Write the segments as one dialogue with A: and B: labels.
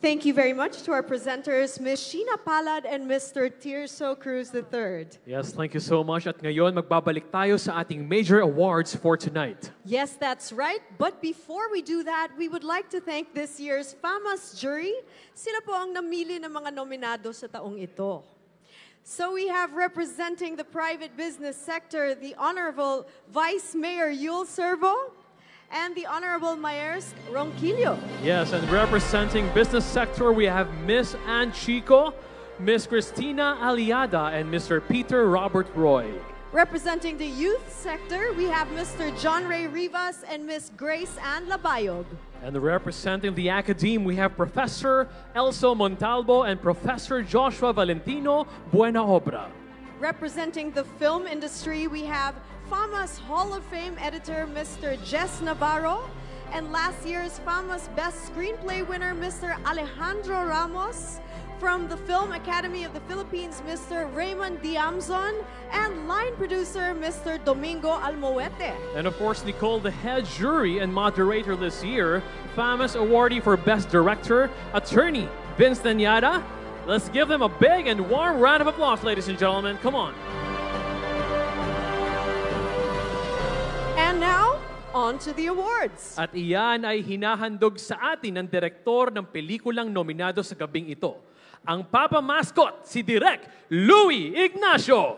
A: Thank you very much to our presenters, Ms. Sheena Palad and Mr. Tirso Cruz III.
B: Yes, thank you so much. At ngayon, magbabalik tayo sa ating major awards for tonight.
A: Yes, that's right. But before we do that, we would like to thank this year's FAMAS jury. Sila po ang namili ng mga nominado sa taong ito. So we have representing the private business sector, the Honorable Vice Mayor Yul Servo, and the Honorable Mayers Ronquillo.
B: Yes, and representing business sector, we have Miss Ann Chico, Miss Cristina Aliada, and Mr. Peter Robert Roy.
A: Representing the youth sector, we have Mr. John Ray Rivas and Miss Grace Ann Labayog.
B: And representing the academe, we have Professor Elso Montalvo and Professor Joshua Valentino Buenaobra.
A: Representing the film industry, we have FAMAS Hall of Fame editor, Mr. Jess Navarro, and last year's FAMAS Best Screenplay winner, Mr. Alejandro Ramos, from the Film Academy of the Philippines, Mr. Raymond Diamzon, and line producer, Mr. Domingo Almoete.
B: And of course, Nicole, the head jury and moderator this year, FAMAS awardee for Best Director, attorney Vince Danyada. Let's give them a big and warm round of applause, ladies and gentlemen. Come on.
A: And now, on to the awards.
B: At iyan ay hinahandog sa atin ng direktor ng pelikulang nominado sa gabing ito. Ang Papa Mascot, si Direk Louie Ignacio.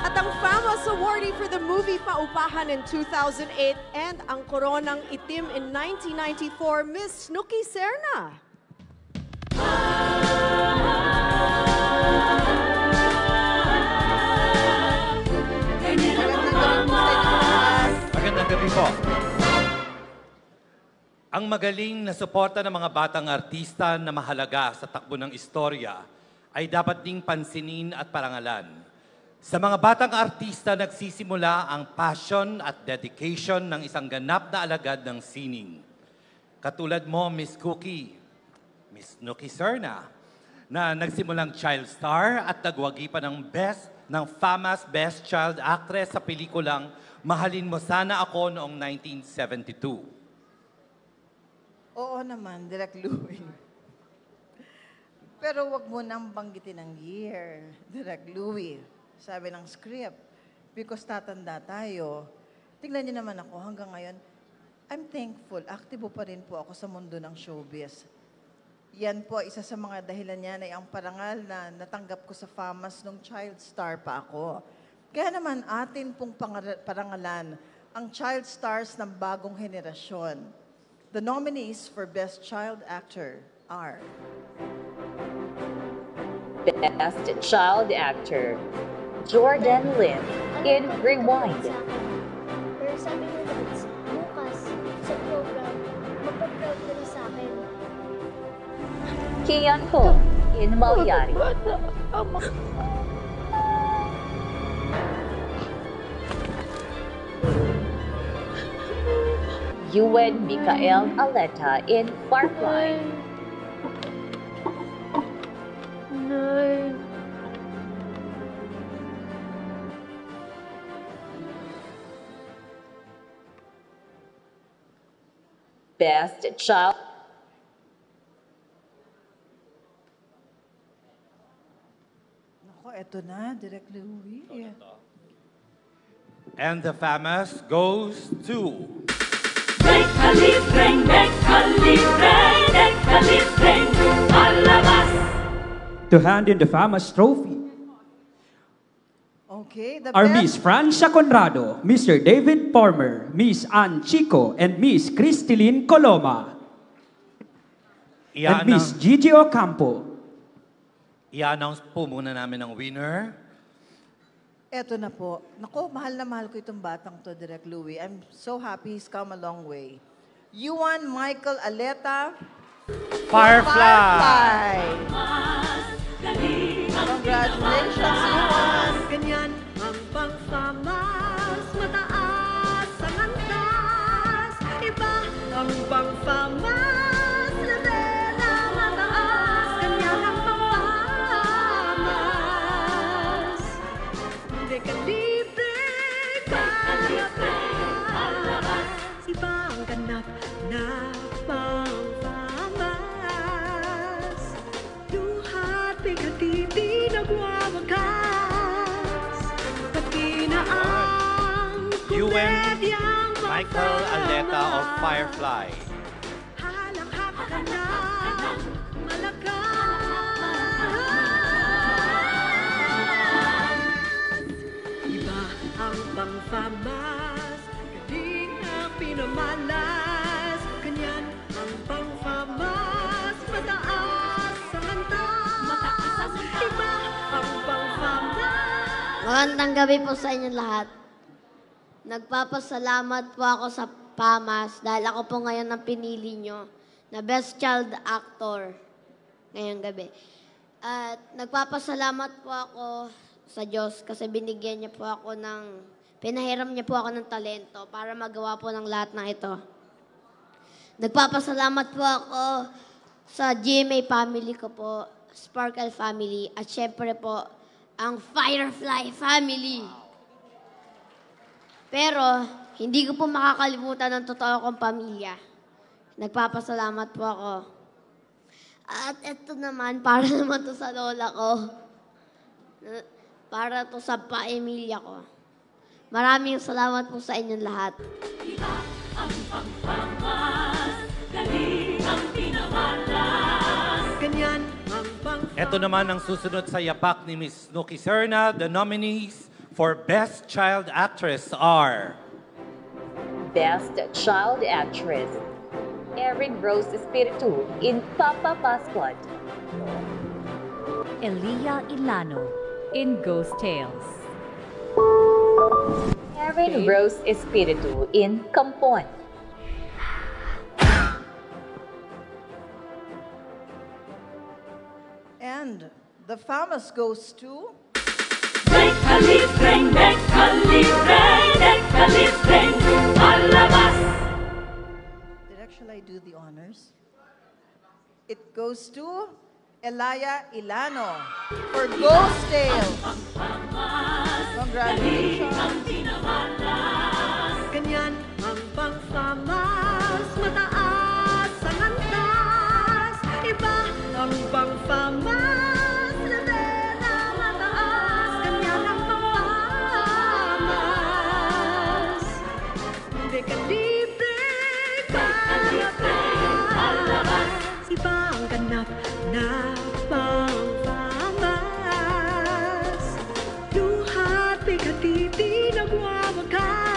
A: At ang FAMAS awardee for the movie Paupahan in 2008 and ang Koronang Itim in 1994, Miss Snooki Serna.
C: Magandang gabi po. Ang magaling na suporta ng mga batang artista na mahalaga sa takbo ng istorya ay dapat ding pansinin at parangalan. Sa mga batang artista nagsisimula ang passion at dedication ng isang ganap na alagad ng sining. Katulad mo, Miss Cookie, Miss Snooki Serna, na nagsimulang child star at nagwagi pa ng FAMAS Best Child Actress sa pelikulang Mahalin Mo Sana Ako noong 1972.
D: Oo naman, Direk Louie. Pero wag mo nang banggitin ang year, Direk Louie. Sabi ng script, because tatanda tayo. Tingnan niyo naman ako hanggang ngayon, I'm thankful, aktibo pa rin po ako sa mundo ng showbiz. Yan po, isa sa mga dahilan niyan ay ang parangal na natanggap ko sa FAMAS nung child star pa ako. Kaya naman atin pong parangalan ang child stars ng bagong henerasyon. The nominees for Best Child Actor are
E: Best Child Actor, Jordan Lin in Rewind.
F: Pero sabi ni Dads, bukas sa program, magpa-proud ka rin sa akin.
E: Kian Ho in Malyari. Yuen Mikael Aleta in Firefly. Best Child.
D: Nako, eto na, Direk Louie.
C: And the FAMAS goes to...
G: To hand in the FAMAS trophy
D: Okay, the
G: are
D: best...
G: Miss Francia Conrado, Mr. David Palmer, Miss Ann Chico, and Miss Cristilyn Coloma. And Miss Gigi Ocampo.
C: I-announce po muna namin ang winner.
D: Eto na po. Nako, mahal na mahal ko itong batang to, Direk Louie. I'm so happy he's come a long way. Yuan Michael Aleta.
C: Firefly!
D: Congratulations, Yuan!
A: Ganyan ang pang-FAMAS, mataas ang antas. Iba ang pang-FAMAS, level na mataas. Ganyan ang pang-FAMAS. Hindi ka libre, kalabas. Iba ang ganap na
C: Ewan Michael Aleta of Firefly.
A: Halakhak ka na, malakas. Iba ang pangfamas, galing ang pinamalas. Ganyan ang pangfamas, mataas ang antas. Iba ang pangfamas.
F: Magandang gabi po sa inyo lahat. Nagpapasalamat po ako sa PAMAS dahil ako po ngayon ang pinili nyo na Best Child Actor ngayong gabi. At nagpapasalamat po ako sa Diyos kasi binigyan niya po ako pinahiram niya po ako ng talento para magawa po ng lahat ng ito. Nagpapasalamat po ako sa GMA family ko po, Sparkle family, at syempre po ang Firefly family. Pero, hindi ko po makakalimutan ang totoo kong pamilya. Nagpapasalamat po ako. At ito naman, para naman to sa lola ko. Para to sa pa-Emilia ko. Maraming salamat po sa inyong lahat.
C: Ito naman ang susunod sa yapak ni Miss Nuki Serna. The nominees for Best Child Actress are
E: Best Child Actress, Erin Rose Espiritu in Papa Pascual.
H: Elia Ilano in Ghost Tales.
E: Erin Rose Espiritu in Kampon.
D: And the famous goes to... Shall I do the honors? It goes to Elia Ilano for Ghost Tales. Congratulations.
A: Ganyan ang pangfamas, mataas ang antas. Iba ang pangfamas, level na mataas. Ganyan ang pangfamas. Hindi ka libre, palabas. Iba ang ganap na pangfamas. Luhat bigatiti nagwawagas.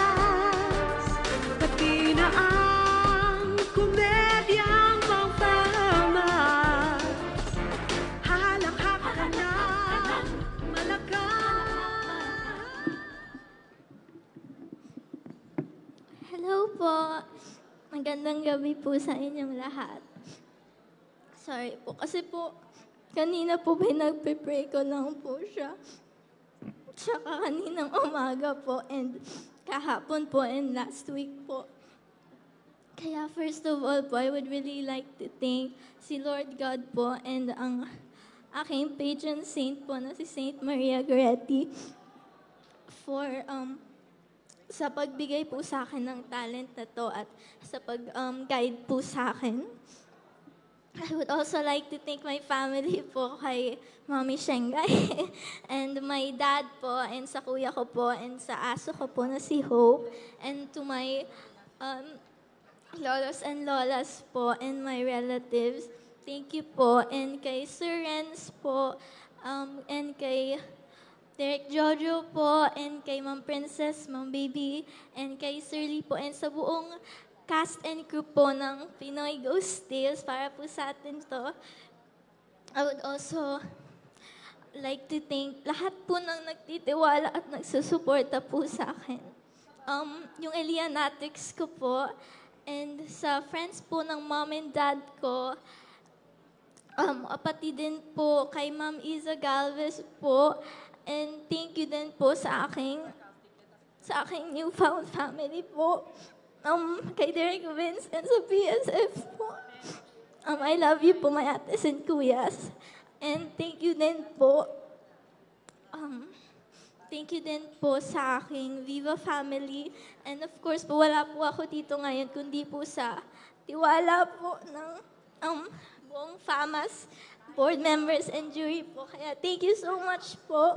A: Pati na ang komedyang pangfamas. Halakhak ka na, malakas.
I: Hello po. Magandang gabi po sa inyong lahat. Sorry po, kasi po, kanina po pinagpe-pray ko lang po siya. Tsaka kaninang umaga po, and kahapon po, and last week po. Kaya first of all po, I would really like to thank si Lord God po and ang aking patron saint po na si Saint Maria Goretti for sa pagbigay po sa akin ng talent na to at sa pag-guide po sa akin. I would also like to thank my family po kay Mami Shengay and my dad po and sa kuya ko po and sa aso ko po na si Hope and to my lolos and lolas po and my relatives. Thank you po. And kay Sir Renz po and kay Derek Jojo po, and kay Ma'am Princess, Ma'am Baby, and kay Sir Lee po, and sa buong cast and crew po ng Pinoy Ghost Tales para po sa atin to. I would also like to thank lahat po ng nagtitiwala at nagsusuporta po sa akin. Yung Elianatrix ko po, and sa friends po ng mom and dad ko, apati din po kay Ma'am Iza Galvez po, and thank you din po sa aking newfound family po. Kay Derek Vince and sa PSF po. I love you po, my ates and kuyas. And thank you din po. Thank you din po sa aking Viva family. And of course po, wala po ako dito ngayon, kundi po sa tiwala po ng buong FAMAS board members and jury po. Kaya thank you so much po.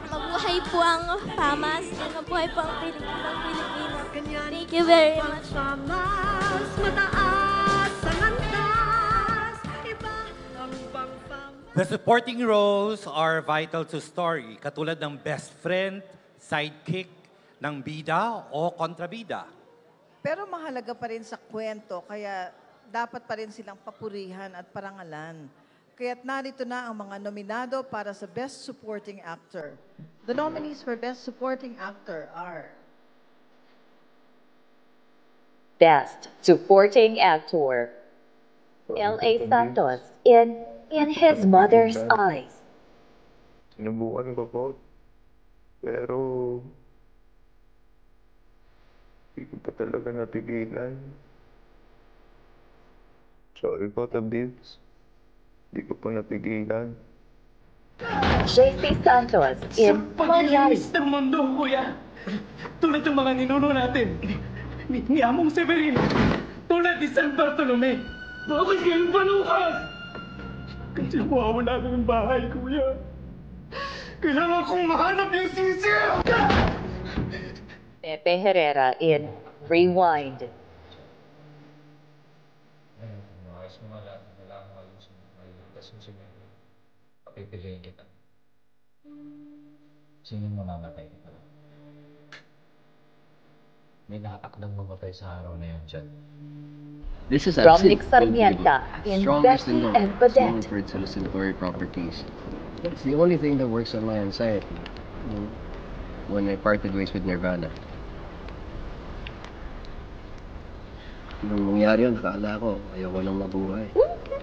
I: Mabuhay po ang FAMAS and mabuhay po ang Pilipino. Thank you very much.
A: FAMAS, mataas ang antas, iba ang bang FAMAS.
C: The supporting roles are vital to story, katulad ng best friend, sidekick, ng bida o kontrabida.
D: Pero mahalaga pa rin sa kwento, kaya dapat pa rin silang papurihan at parangalan. Kaya't narito na ang mga nominado para sa Best Supporting Actor. The nominees for Best Supporting Actor are
E: Best Supporting Actor, L.A. Santos in His Mother's Eyes.
J: Sinubukan ko po, pero hindi ko pa talaga napigilan. Sorry po, Tabibs. Hindi ko pa napigilan.
E: J.C. Santos in Mayari.
K: Sa mundo, kuya. Tulad ng mga ninuno natin. Ni Among Severino. Tulad ni San Bartolome. Bakit kayong panukas? Kasi mawawala na ng bahay, kuya. Kailangan kong mahanap yung sisi!
E: Pepe Herrera in Rewind.
J: Ayos mo nga lahat. Kailangan mo ayusin. Tapos yung sinigil. Papipiliin kita. Sino mamamatay kita? May nakatakdang mamatay sa araw na yun dyan.
L: This is
E: Romnick Sarmienta in Becky and Badette.
L: For its hallucinatory properties. It's the only thing that works on my anxiety. When I parted ways with Nirvana. Nung nangyari yun, akala ko, ayoko nang mabuhay.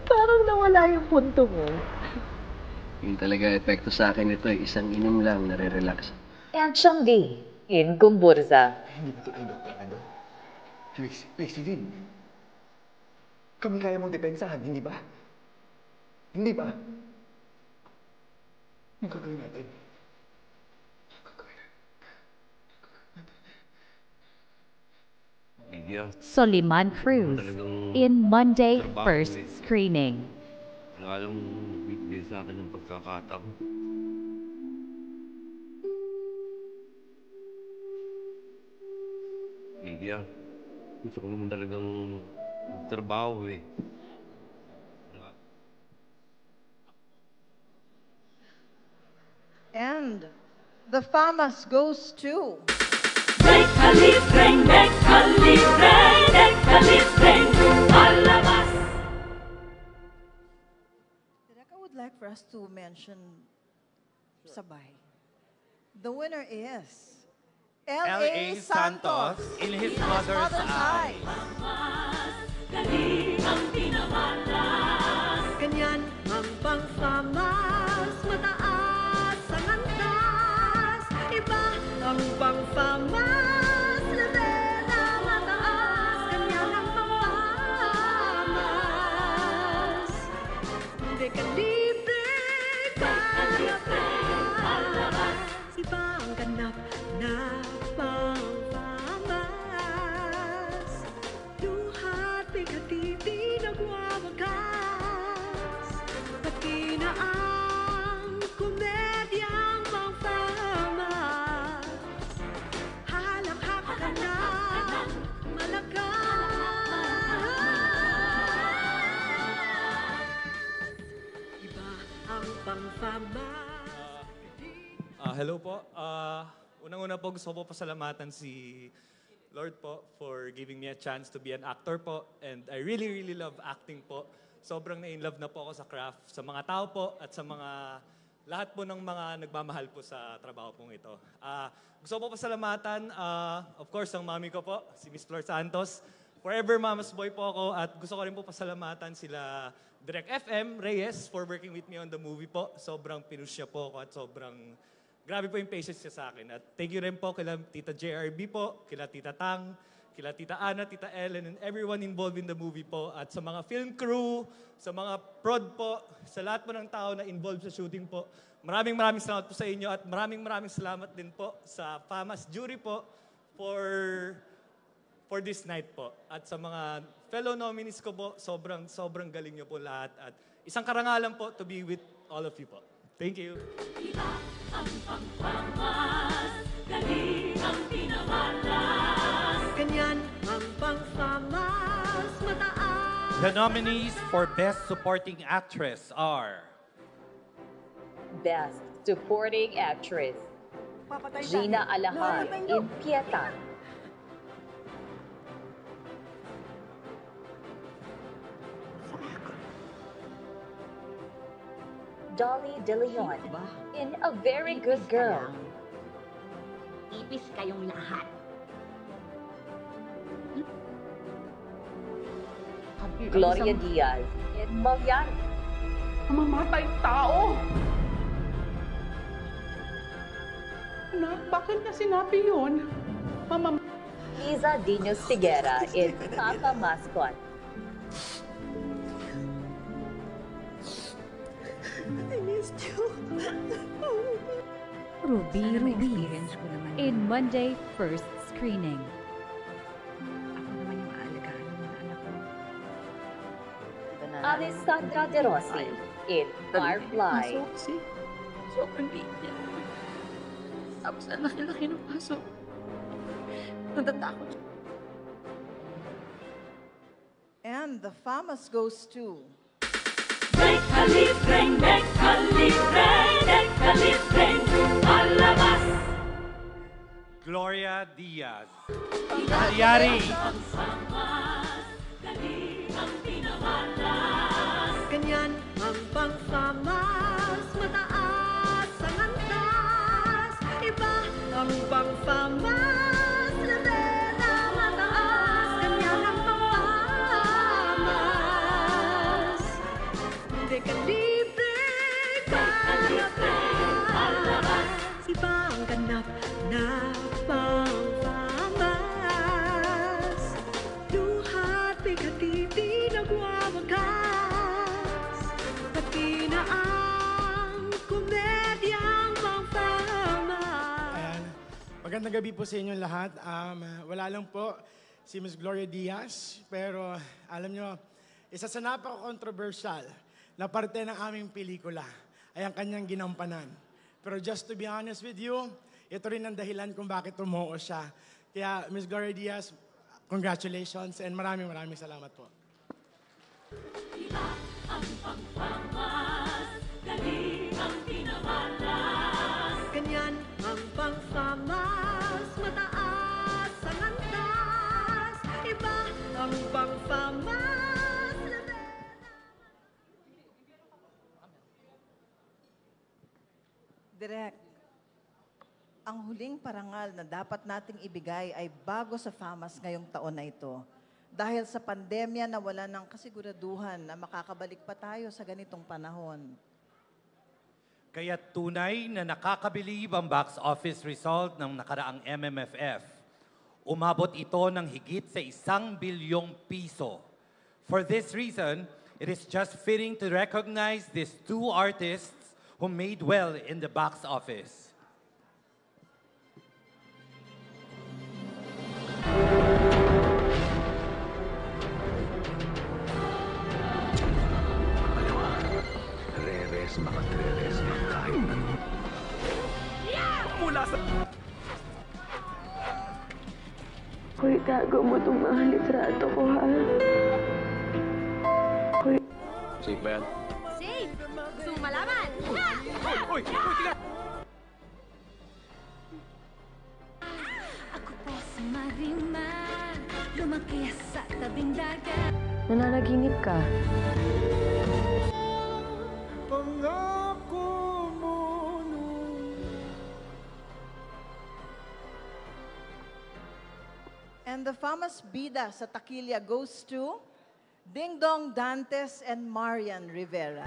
E: Parang nawala yung punto mo.
L: Yun talaga epekto sa akin ito eh. Isang inom lang, nare-relax.
E: And Changdi in Gumburza.
K: Hindi ko kayo ano? Steven, kami kaya mong depensahan, hindi ba? Hindi ba? Ang gagawin natin?
H: Soliman Cruz in Monday first screening.
J: Wala lang bigay sa akin ng pagkakataon. Lydia, gusto ko naman talagang trabaho eh.
D: And the FAMAS goes to I would like for us to mention sabay. The winner is
C: L.A. Santos in His Mother's Eyes.
A: Ganyan ang bang FAMAS, mataas ang antas, iba ang bang FAMAS, level na mataas, ganyan ang bang FAMAS. Hindi ka libre, palabas, iba ang ganap na bang FAMAS, duhat bigati di nagwawakas, pati na ang komedyang bang FAMAS, halakhak ka na malakas, iba ang bang FAMAS.
M: Hello po. Unang-una po gusto ko po pasalamatan si Lord po for giving me a chance to be an actor po. And I really, really love acting po. Sobrang na-in-love na po ako sa craft, sa mga tao po at sa mga lahat po ng mga nagmamahal po sa trabaho pong ito. Gusto ko po pasalamatan, of course, ang mami ko po, si Miss Flor Santos. Forever Mama's Boy po ako at gusto ko rin po pasalamatan sila Direk FM, Reyes, for working with me on the movie po. Sobrang pinush niya po ako at sobrang grabe po yung patience niya sa akin. At thank you rin po kila Tita JRB po, kila Tita Tang, kila Tita Ana, Tita Ellen, and everyone involved in the movie po. At sa mga film crew, sa mga prod po, sa lahat po ng tao na involved sa shooting po. Maraming salamat po sa inyo at maraming salamat din po sa FAMAS jury po for for this night po. At sa mga fellow nominees ko po, sobrang galing niyo po lahat. At isang karangalan po to be with all of you po. Thank you.
C: The nominees for Best Supporting Actress are
E: Best Supporting Actress, Gina Alajar in Pieta. Dolly De Leon in A Very Good Girl.
N: Ipis kayong lahat.
E: Gloria Diaz in Malyan.
N: Mamamatay tao! Anak, bakit niya sinabi yun?
E: Liza Diño Sigera in Papa Mascot.
N: I missed you.
H: Ruby Ruiz in Monday first screening.
E: Alessandra De Rossi in Firefly.
N: Sobrang liit niya. Tapos ang laki-laki ng paso. Natatakot.
D: And the famous goes to...
C: Gloria Diaz. Yari.
A: Ganyan ang pang-famas, mataas ang antas. Iba ang pang-famas, ladena mataas. Ganyan ang pang-famas. Hindi ka libre, palabas. Iba ang ganap na pang-famas. Duhat, bigati, di nagwawagas. Pati na ang komedyang pang-famas.
K: Ayan. Magandang gabi po sa inyong lahat. Wala lang po si Ms. Gloria Diaz, pero alam nyo, isa sa napaka-controversial na parte ng aming pelikula ay ang kanyang ginampanan. Pero just to be honest with you, ito rin ang dahilan kung bakit tumuo siya. Kaya Ms. Gloria Diaz, congratulations and maraming salamat po.
A: Ganyan ang pang-famas, mataas ang antas. Iba ang pang-famas,
D: Direk, ang huling parangal na dapat nating ibigay ay bago sa FAMAS ngayong taon na ito. Dahil sa pandemya na wala ng kasiguraduhan na makakabalik pa tayo sa ganitong panahon.
C: Kaya tunay na nakakabilib ang box office result ng nakaraang MMFF. Umabot ito ng higit sa 1 bilyong piso. For this reason, it is just fitting to recognize these two artists who made well in the box office.
O: Reres, mga treres, kahit ano. Mula sa...
P: Hoy, tago mo itong mga litrato ko, ha? Hoy.
L: Safe ba yan?
N: Safe! Gusto mo malaman?
O: Uy! Tingnan!
N: Ako pa sa mariman, lumaki sa tabing dagat.
P: Nananaginip ka.
K: Pangako mo
D: And the famous bida sa Taquilla goes to Ding Dong Dantes and Marian Rivera.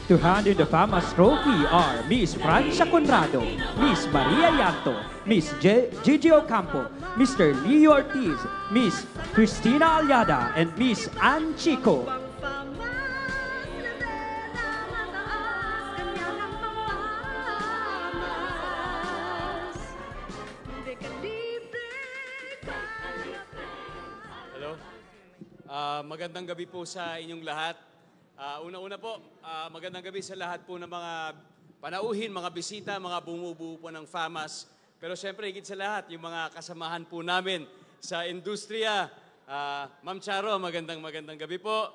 G: To hand in the FAMAS trophy are Miss Francia Conrado, Miss Maria Yanto, Miss Gigi Ocampo, Mr. Leo Ortiz, Miss Cristina Aliada, and Miss Ann Chico.
Q: Magandang gabi po sa inyong lahat. Una-una po, magandang gabi sa lahat po ng mga panauhin, mga bisita, mga bumubuo po ng FAMAS. Pero siyempre, higit sa lahat, yung mga kasamahan po namin sa industriya. Ma'am Charo, magandang gabi po.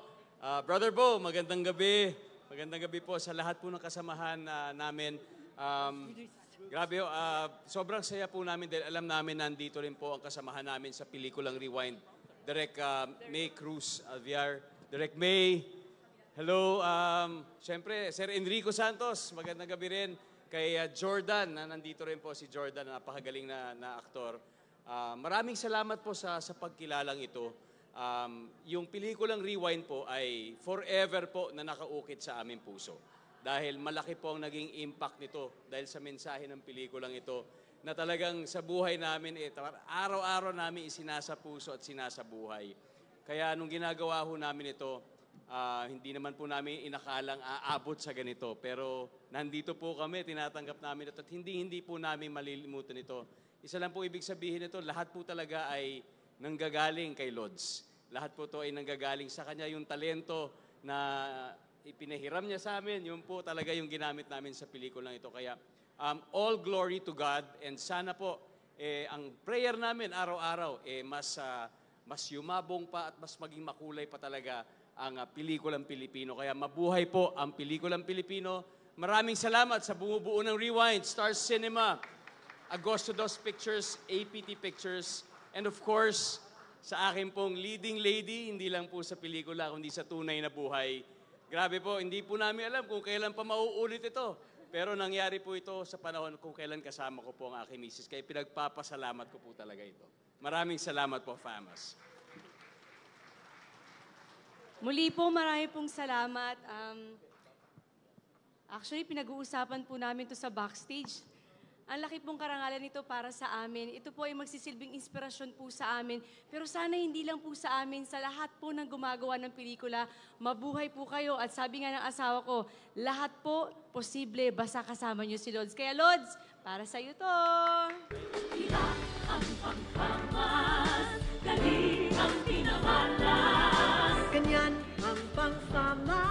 Q: Brother Bo, magandang gabi. Magandang gabi po sa lahat po ng kasamahan namin. Grabe, sobrang saya po namin dahil alam namin nandito rin po ang kasamahan namin sa pelikulang Rewind. Direk May Cruz Alviar, Direk May, hello. Siyempre, Sir Enrico Santos, magandang gabi rin. Kay Jordan, nandito rin po si Jordan, napakagaling na aktor. Maraming salamat po sa pagkilalang ito. Yung pelikulang Rewind po ay forever po na nakaukit sa aming puso. Dahil malaki po ang naging impact nito dahil sa mensahe ng pelikulang ito na talagang sa buhay namin, araw-araw namin isinasa puso at sinasa buhay. Kaya nung ginagawa ho namin ito, hindi naman po namin inakalang aabot sa ganito. Pero nandito po kami, tinatanggap namin ito at hindi po namin malilimutan ito. Isa lang po ibig sabihin ito, lahat po talaga ay nanggagaling kay Lods. Lahat po ito ay nanggagaling sa kanya, yung talento na ipinahiram niya sa amin, yun po talaga yung ginamit namin sa pelikulang ito. Kaya all glory to God and sana po ang prayer namin araw-araw mas yumabong pa at mas maging makulay pa talaga ang pelikulang Pilipino. Kaya mabuhay po ang pelikulang Pilipino. Maraming salamat sa bumubuo ng Rewind, Stars Cinema, Agosto Dos Pictures, APT Pictures, and of course, sa akin pong leading lady, hindi lang po sa pelikula, kundi sa tunay na buhay. Grabe po, hindi po namin alam kung kailan pa mauulit ito. Pero nangyari po ito sa panahon kung kailan kasama ko po ang aking misis. Kaya pinagpapasalamat ko po talaga ito. Maraming salamat po, FAMAS.
R: Muli po, marami pong salamat. Actually, pinag-uusapan po namin ito sa backstage. Ang laki pong karangalan nito para sa amin. Ito po ay magsisilbing inspirasyon po sa amin. Pero sana hindi lang po sa amin, sa lahat po ng gumagawa ng pelikula, mabuhay po kayo. At sabi nga ng asawa ko, lahat po posible basta kasama niyo si Lods. Kaya Lods, para sa iyo to!
O: Tila ang pangkamas, galing ang pinamalas. Ganyan ang pangkamas.